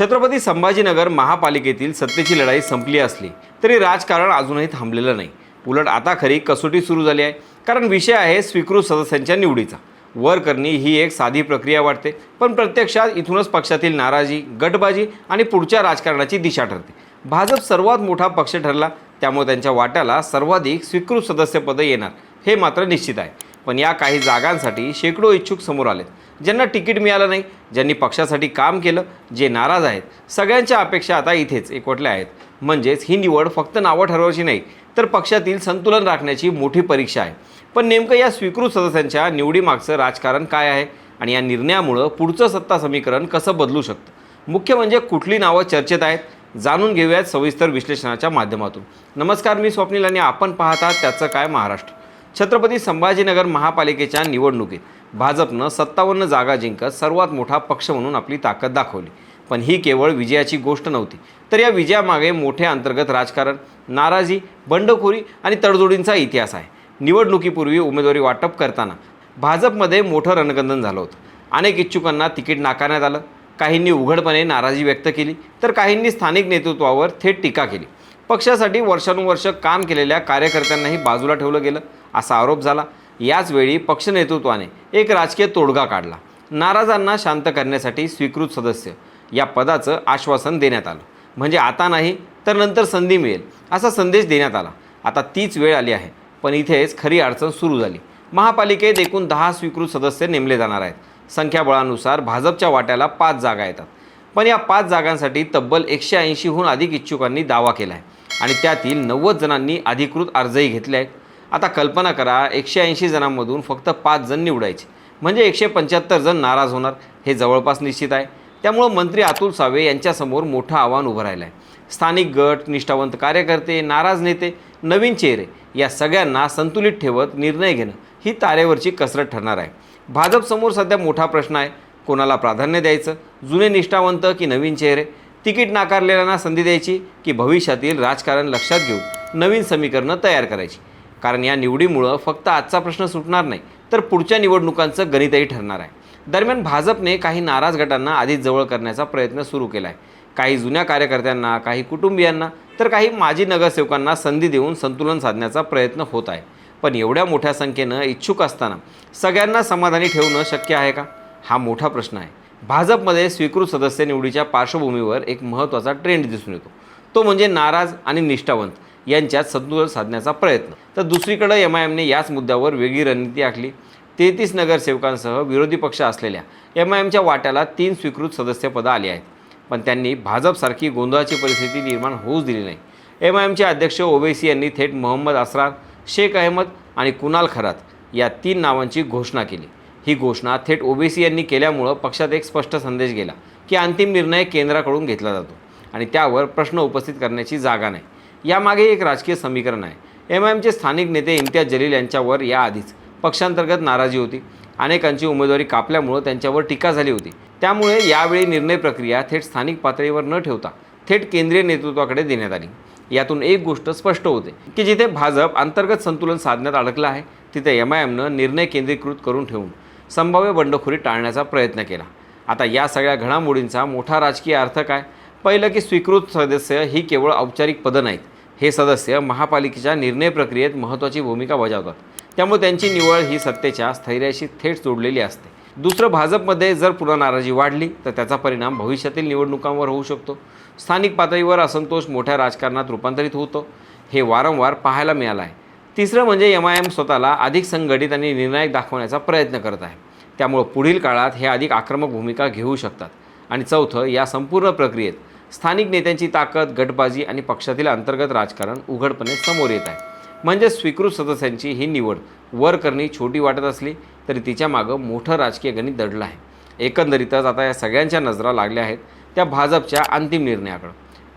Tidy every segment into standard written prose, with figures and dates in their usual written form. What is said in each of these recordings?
छत्रपती संभाजीनगर महापालिकेतील सत्तेची लढाई संपली असली तरी राजकारण अजूनही थांबलेलं नाही। उलट आता खरी कसोटी सुरू झाली आहे, कारण विषय आहे स्वीकृत सदस्यांच्या निवडीचा। वर करणी ही एक साधी प्रक्रिया वाटते, पण प्रत्यक्षात इथूनच पक्षातील नाराजी, गटबाजी आणि पुढच्या राजकारणाची दिशा ठरते। भाजप सर्वात मोठा पक्ष ठरला, त्यामुळे त्यांच्या वाट्याला सर्वाधिक स्वीकृत सदस्यपद येणार हे मात्र निश्चित आहे। पण या काही जागांसाठी शेकडो इच्छुक समोर आलेत, ज्यांना तिकीट मिळालं नाही, ज्यांनी पक्षासाठी काम केलं, जे नाराज आहेत। सगळ्यांच्या अपेक्षा आता इथेच एकवटल्या आहेत। म्हणजेच ही निवड फक्त नावं ठरवायची नाही, तर पक्षातील संतुलन राखण्याची मोठी परीक्षा आहे। पण नेमकं या स्वीकृत सदस्यांच्या निवडीमागचं राजकारण काय आहे आणि या निर्णयामुळे पुढचं सत्ता समीकरण कसं बदलू शकतं, मुख्य म्हणजे कुठली नावं चर्चेत आहेत, जाणून घेऊयात सविस्तर विश्लेषणाच्या माध्यमातून। नमस्कार, मी स्वप्नील आणि आपण पाहता त्याचं काय महाराष्ट्र। छत्रपती संभाजीनगर महापालिकेच्या निवडणुकीत भाजपनं 57 जागा जिंकत सर्वात मोठा पक्ष म्हणून आपली ताकद दाखवली। पण ही केवळ विजयाची गोष्ट नव्हती, तर या विजयामागे मोठे अंतर्गत राजकारण, नाराजी, बंडखोरी आणि तडजोडींचा इतिहास आहे। निवडणुकीपूर्वी उमेदवारी वाटप करताना भाजपमध्ये मोठं रणकंदन झालं होतं। अनेक इच्छुकांना तिकीट नाकारण्यात आलं, काहींनी उघडपणे नाराजी व्यक्त केली, तर काहींनी स्थानिक नेतृत्वावर थेट टीका केली। पक्षासाठी वर्षानुवर्ष काम केलेल्या कार्यकर्त्यांनाही बाजूला ठेवलं गेलं असा आरोप झाला। याच वेळी पक्ष नेतृत्वाने एक राजकीय तोडगा काढला। नाराजांना शांत करण्यासाठी स्वीकृत सदस्य या पदाचं आश्वासन देण्यात आलं, म्हणजे आता नाही तर नंतर संधी मिळेल असा संदेश देण्यात आला। आता तीच वेळ आली आहे, पण इथेच खरी अडचण सुरू झाली। महापालिकेत एकूण 10 स्वीकृत सदस्य नेमले जाणार आहेत। संख्याबळानुसार भाजपच्या वाट्याला 5 जागा येतात, पण या 5 जागांसाठी तब्बल 180हून अधिक इच्छुकांनी दावा केला आहे आणि त्यातील 90 जणांनी अधिकृत अर्जही घेतले आहेत। आता कल्पना करा, 180 जणांमधून फक्त 5 जण निवडायचे, म्हणजे 175 जण नाराज होणार हे जवळपास निश्चित आहे। त्यामुळे मंत्री अतुल सावे यांच्यासमोर मोठं आव्हान उभं राहिलं आहे। स्थानिक गट, निष्ठावंत कार्यकर्ते, नाराज नेते, नवीन चेहरे या सगळ्यांना संतुलित ठेवत निर्णय घेणं ही तारेवरची कसरत ठरणार आहे। भाजपसमोर सध्या मोठा प्रश्न आहे, कोणाला प्राधान्य द्यायचं, जुने निष्ठावंत की नवीन चेहरे, तिकीट नाकारलेल्यांना संधी द्यायची की भविष्यातील राजकारण लक्षात घेऊन नवीन समीकरणं तयार करायची। कारण या निवडीमुळं फक्त आजचा प्रश्न सुटणार नाही, तर पुढच्या निवडणुकांचं गणितही ठरणार आहे। दरम्यान भाजपने काही नाराज गटांना आधीच जवळ करण्याचा प्रयत्न सुरू केला आहे। काही जुन्या कार्यकर्त्यांना, काही कुटुंबियांना, तर काही माजी नगरसेवकांना संधी देऊन संतुलन साधण्याचा प्रयत्न होत आहे। पण एवढ्या मोठ्या संख्येनं इच्छुक असताना सगळ्यांना समाधानी ठेवणं शक्य आहे का, हा मोठा प्रश्न आहे। भाजपमध्ये स्वीकृत सदस्य निवडीच्या पार्श्वभूमीवर एक महत्त्वाचा ट्रेंड दिसून येतो, तो म्हणजे नाराज आणि निष्ठावंत यांच्यात संतुलन साधण्याचा प्रयत्न। तर दुसरीकडे MIMने याच मुद्द्यावर वेगळी रणनीती आखली। 33 नगरसेवकांसह विरोधी पक्ष असलेल्या MIMच्या वाट्याला 3 स्वीकृत सदस्यपदं आली आहेत, पण त्यांनी भाजपसारखी गोंधळाची परिस्थिती निर्माण होऊच दिली नाही। MIMचे अध्यक्ष ओवैसी यांनी थेट मोहम्मद असरार, शेख अहमद आणि कुणाल खरात या 3 नावांची घोषणा केली। ही घोषणा थेट ओवैसी यांनी केल्यामुळं पक्षात एक स्पष्ट संदेश गेला की अंतिम निर्णय केंद्राकडून घेतला जातो आणि त्यावर प्रश्न उपस्थित करण्याची जागा नाही। यामागे एक राजकीय समीकरण आहे। MIMचे स्थानिक नेते इम्तियाज जलील यांच्यावर याआधीच पक्षांतर्गत नाराजी होती। अनेकांची उमेदवारी कापल्यामुळे त्यांच्यावर टीका झाली होती। त्यामुळे यावेळी निर्णय प्रक्रिया थेट स्थानिक पातळीवर न ठेवता थेट केंद्रीय नेतृत्वाकडे देण्यात आली। यातून एक गोष्ट स्पष्ट होते की जिथे भाजप अंतर्गत संतुलन साधण्यात अडकला आहे, तिथे MIMनं निर्णय केंद्रीकृत करून ठेवून संभाव्य बंडखोरी टाळण्याचा प्रयत्न केला। आता या सगळ्या घडामोडींचा मोठा राजकीय अर्थ काय? पहिलं की स्वीकृत सदस्य ही केवळ औपचारिक पदं नाहीत, हे सदस्य महापालिकेच्या निर्णय प्रक्रियेत महत्त्वाची भूमिका बजावतात। त्यामुळे त्यांची निवड ही सत्तेच्या स्थैर्याशी थेट जोडलेली असते। दुसरं, भाजपमध्ये जर पुन्हा नाराजी वाढली तर त्याचा परिणाम भविष्यातील निवडणुकांवर होऊ शकतो। स्थानिक पातळीवर असंतोष मोठ्या राजकारणात रूपांतरित होतो, हे वारंवार पाहायला मिळालं आहे। तिसरं म्हणजे MIM स्वतःला अधिक संघटित आणि निर्णायक दाखवण्याचा प्रयत्न करत आहे, त्यामुळे पुढील काळात हे अधिक आक्रमक भूमिका घेऊ शकतात। आणि चौथं, या संपूर्ण प्रक्रियेत स्थानिक नेत्यांची ताकद, गटबाजी आणि पक्षातील अंतर्गत राजकारण उघडपणे समोर येत आहे। म्हणजे स्वीकृत सदस्यांची ही निवड वर करणी छोटी वाटत असली तरी तिच्या मागं मोठं राजकीय गणित दडलं आहे। एकंदरीतच आता या सगळ्यांच्या नजरा लागल्या आहेत त्या भाजपच्या अंतिम निर्णयाकडे।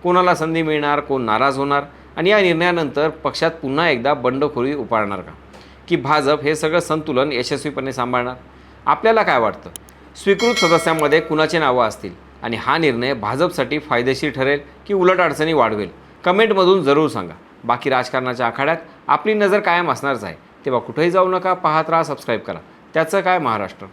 कोणाला संधी मिळणार, कोण नाराज होणार आणि या निर्णयानंतर पक्षात पुन्हा एकदा बंडखोरी उपाडणार का, की भाजप हे सगळं संतुलन यशस्वीपणे सांभाळणार? आपल्याला काय वाटतं? स्वीकृत सदस्यांमध्ये कुणाचे नावं असतील आणि हा निर्णय भाजपसाठी फायदेशीर ठरेल की उलट अडचणी वाढवेल? कमेंटमधून जरूर सांगा। बाकी राजकारणाच्या आखाड्यात आपली नजर कायम असणारच आहे, तेव्हा कुठेही जाऊ नका, पाहत राहा, सबस्क्राईब करा। त्याचं काय महाराष्ट्र।